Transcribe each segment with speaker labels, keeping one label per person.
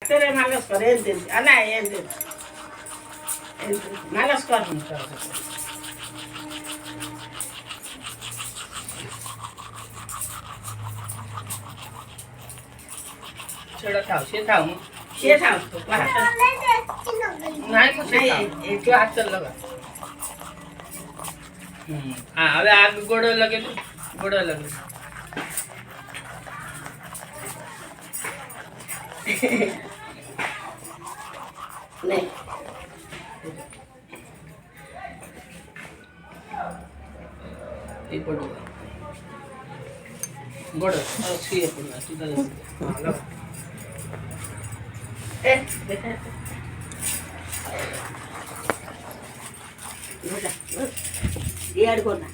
Speaker 1: तेरे मालिश कर एंते आना एंते मालिश कर छोड़ा खाओ से खाओ तो नहीं कुछ नहीं एक हाथ चल लगा हाँ अबे आग गोड़ो लगे तो गोड़ो लगे नहीं ये पड़ेगा गोड़ो अच्छी है पड़ना सीधा हाँ लगा बेटा ये ऐड करना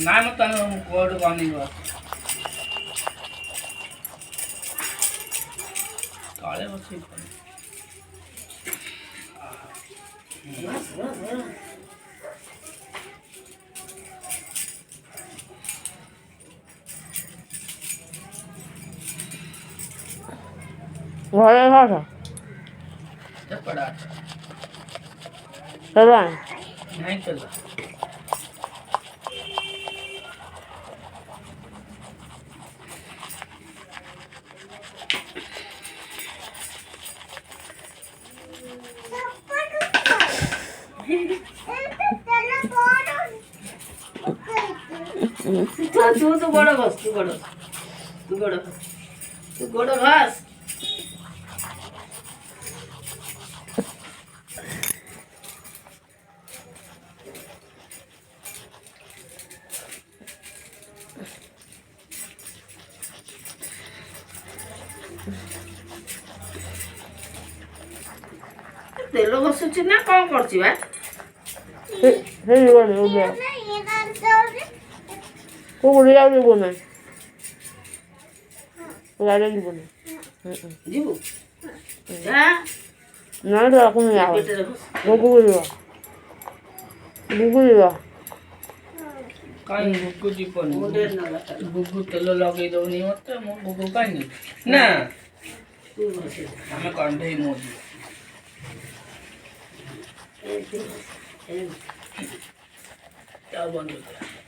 Speaker 1: ना मत ना कोड पानी का काले बच्चे
Speaker 2: ঘরে খাওয়া
Speaker 1: जब पड़ा
Speaker 2: চলো
Speaker 1: नहीं चल तू बड़ा बस तू बड़ा घास तेल बसुची ना कौन करची बा
Speaker 2: ହେଇଗଲାଣି ଓଲିଆ କୁକୁଡ଼ି ଆଉ ଯିବୁ ନାହିଁ ଗାଡ଼ିରେ ଯିବୁ ନାହିଁ
Speaker 1: ଯିବୁ
Speaker 2: ନାଇଁ ତ ରଖୁନି ଆଉ ଗୁଗୁ ଯିବ
Speaker 1: କାଇଁ ଗୁଗୁ ଯିବନି ଗୁଗୁ ତେଲ ଲଗେଇ ଦଉନି ମତେ ମୁଁ ଗୁଗୁ କାଇଁ ନା ଆମେ କଣ୍ଢେଇ ମୋଦି क्या बंद हो गया